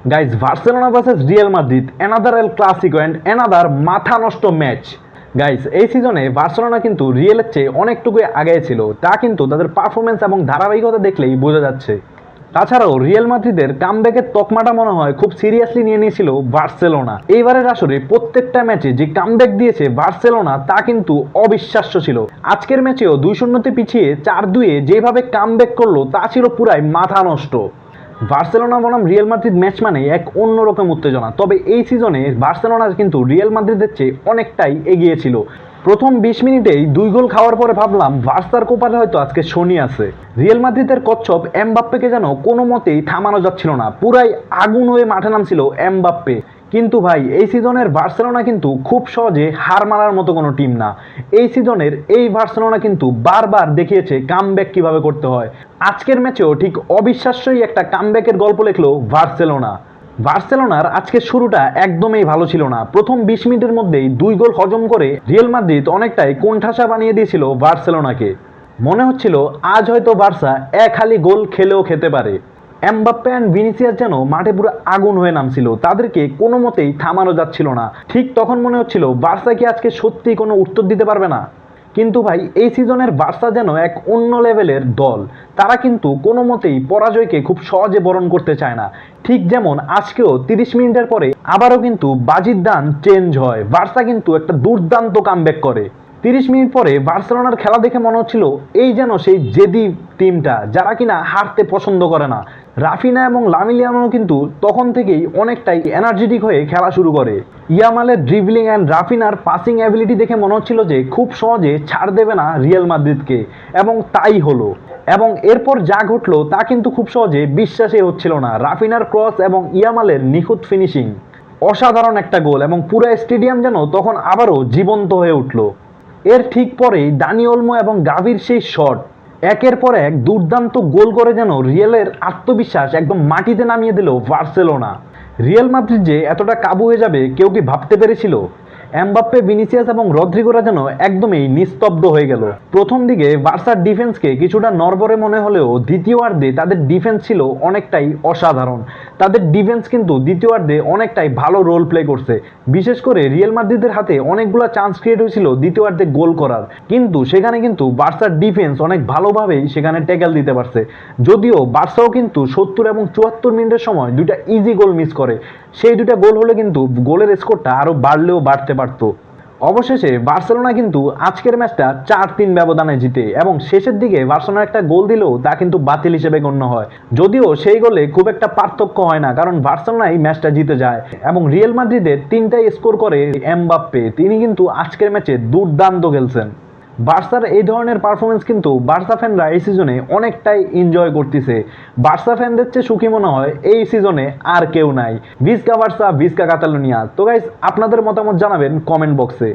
Guys, Barcelona versus Real Madrid, another El Clasico and another মাথা নষ্ট match. Guys, এই সিজনে বার্সেলোনা কিন্তু রিয়েলের চেয়ে অনেকটুকুই আগে ছিল, তা কিন্তু তাদের পারফরমেন্স এবং ধারাবাহিকতা দেখলেই বোঝা যাচ্ছে। তাছাড়াও রিয়াল মাদ্রিদের কামব্যাকের তকমাটা মনে হয় খুব সিরিয়াসলি নিয়ে নিয়েছিল বার্সেলোনা। এইবারের আসরে প্রত্যেকটা ম্যাচে যে কামব্যাক দিয়েছে বার্সেলোনা, তা কিন্তু অবিশ্বাস্য ছিল। আজকের ম্যাচেও 2-0 পিছিয়ে 4-2 যেভাবে কামব্যাক করলো, তা ছিল পুরাই মাথা নষ্ট। বার্সেলোনা বনাম রিয়াল মাদ্রিদ ম্যাচ মানে এক অন্যরকম উত্তেজনা। তবে এই সিজনে বার্সেলোনা কিন্তু রিয়াল মাদ্রিদের চেয়ে অনেকটাই এগিয়ে ছিল। প্রথম 20 মিনিটেই 2 গোল খাওয়ার পরে ভাবলাম বার্সার কোপালে হয়তো আজকে শনি আছে। রিয়াল মাদ্রিদের কচ্ছপ এমবাপ্পেকে যেন কোনো মতেই থামানো যাচ্ছিল না, পুরাই আগুন হয়ে মাঠে নামছিল এমবাপ্পে। কিন্তু ভাই, এই সিজনের বার্সেলোনা কিন্তু খুব সহজে হার মারার মতো কোনো টিম না। এই সিজনের এই বার্সেলোনা কিন্তু বারবার দেখিয়েছে কামব্যাক কিভাবে করতে হয়। আজকের ম্যাচেও ঠিক অবিশ্বাস্যই একটা কামব্যাকের গল্প লিখলো বার্সেলোনা। বার্সেলোনার আজকের শুরুটা একদমই ভালো ছিল না। প্রথম 20 মিনিটের মধ্যেই 2 গোল হজম করে রিয়াল মাদ্রিদ অনেকটাই কোণঠাসা বানিয়ে দিয়েছিল বার্সেলোনাকে। মনে হচ্ছিল আজ হয়তো বার্সা এক হালি গোল খেলেও খেতে পারে। এমবাপ্পে অ্যান্ড ভিনিসিয়াস যেন মাঠে পুরো আগুন হয়ে নামছিল, তাদেরকে কোনো মতেই থামানো যাচ্ছিল না। ঠিক তখন মনে হচ্ছিল বার্সা কি আজকে সত্যি কোনো উত্তর দিতে পারবে না। কিন্তু ভাই, এই সিজনের বার্সা যেন এক অন্য লেভেলের দল। তারা কিন্তু কোনো মতেই পরাজয়কে খুব সহজে বরণ করতে চায় না। ঠিক যেমন আজকেও 30 মিনিটের পরে আবারও কিন্তু বাজির দান চেঞ্জ হয়, বার্সা কিন্তু একটা দুর্দান্ত কামব্যাক করে। 30 মিনিট পরে বার্সেলোনার খেলা দেখে মনে হচ্ছিল এই যেন সেই জেদি টিমটা, যারা কিনা হারতে পছন্দ করে না। রাফিনা এবং লামিন ইয়ামালও কিন্তু তখন থেকেই অনেকটাই এনার্জেটিক হয়ে খেলা শুরু করে। ইয়ামালের ড্রিবলিং অ্যান্ড রাফিনার পাসিং অ্যাবিলিটি দেখে মনে হচ্ছিল যে খুব সহজে ছাড় দেবে না রিয়াল মাদ্রিদকে, এবং তাই হলো। এবং এরপর যা ঘটলো তা কিন্তু খুব সহজে বিশ্বাসই হচ্ছিল না। রাফিনার ক্রস এবং ইয়ামালের নিখুঁত ফিনিশিং, অসাধারণ একটা গোল, এবং পুরো স্টেডিয়াম যেন তখন আবারও জীবন্ত হয়ে উঠল। এর ঠিক পরেই দানি ওলমো এবং গাভির সেই শট, একের পর এক দুর্দান্ত গোল করে যেন রিয়ালের আত্মবিশ্বাস একদম মাটিতে নামিয়ে দিল বার্সেলোনা। রিয়াল মাদ্রিদ যে এতটা কাবু হয়ে যাবে কেউ কি ভাবতে পেরেছিল? এমবাপ্পে, ভিনিসিয়াস এবং রদ্রিগোরা যেন একদমই নিস্তব্ধ হয়ে গেল। প্রথম দিকে বার্সার ডিফেন্সকে কিছুটা নড়বড়ে মনে হলেও দ্বিতীয়ার্ধে তাদের ডিফেন্স ছিল অনেকটাই অসাধারণ। তাদের ডিফেন্স কিন্তু দ্বিতীয়ার্ধে অনেকটাই ভালো রোল প্লে করছে। বিশেষ করে রিয়াল মাদ্রিদের হাতে অনেকগুলো চান্স ক্রিয়েট হয়েছিল দ্বিতীয়ার্ধে গোল করার, কিন্তু সেখানে কিন্তু বার্সার ডিফেন্স অনেক ভালোভাবেই সেখানে ট্যাকেল দিতে পারছে। যদিও বার্সাও কিন্তু 70 এবং 74 মিনিটের সময় 2টা ইজি গোল মিস করে। সেই 2টা গোল হলে কিন্তু গোলের স্কোরটা আরও বাড়লেও বাড়তে পারত। অবশেষে বার্সেলোনা কিন্তু আজকের ম্যাচটা 4-3 ব্যবধানে জিতে, এবং শেষের দিকে বার্সেলোনা একটা গোল দিলেও তা কিন্তু বাতিল হিসেবে গণ্য হয়। যদিও সেই গোলে খুব একটা পার্থক্য হয় না, কারণ বার্সেলোনা এই ম্যাচটা জিতে যায়। এবং রিয়াল মাদ্রিদের 3টাই স্কোর করে এমবাপ্পে। তিনি কিন্তু আজকের ম্যাচে দুর্দান্ত খেলছেন। বার্সার এই ধরনের পারফরমেন্স কিন্তু বার্সা ফ্যানরা এই সিজনে অনেকটাই এনজয় করতেছে। বার্সা ফ্যানদের চেয়ে সুখী মনে হয় এই সিজনে আর কেউ নাই। ভিস্কা বার্সা, ভিস্কা কাতালোনিয়া। তো গাইস, আপনাদের মতামত জানাবেন কমেন্ট বক্সে।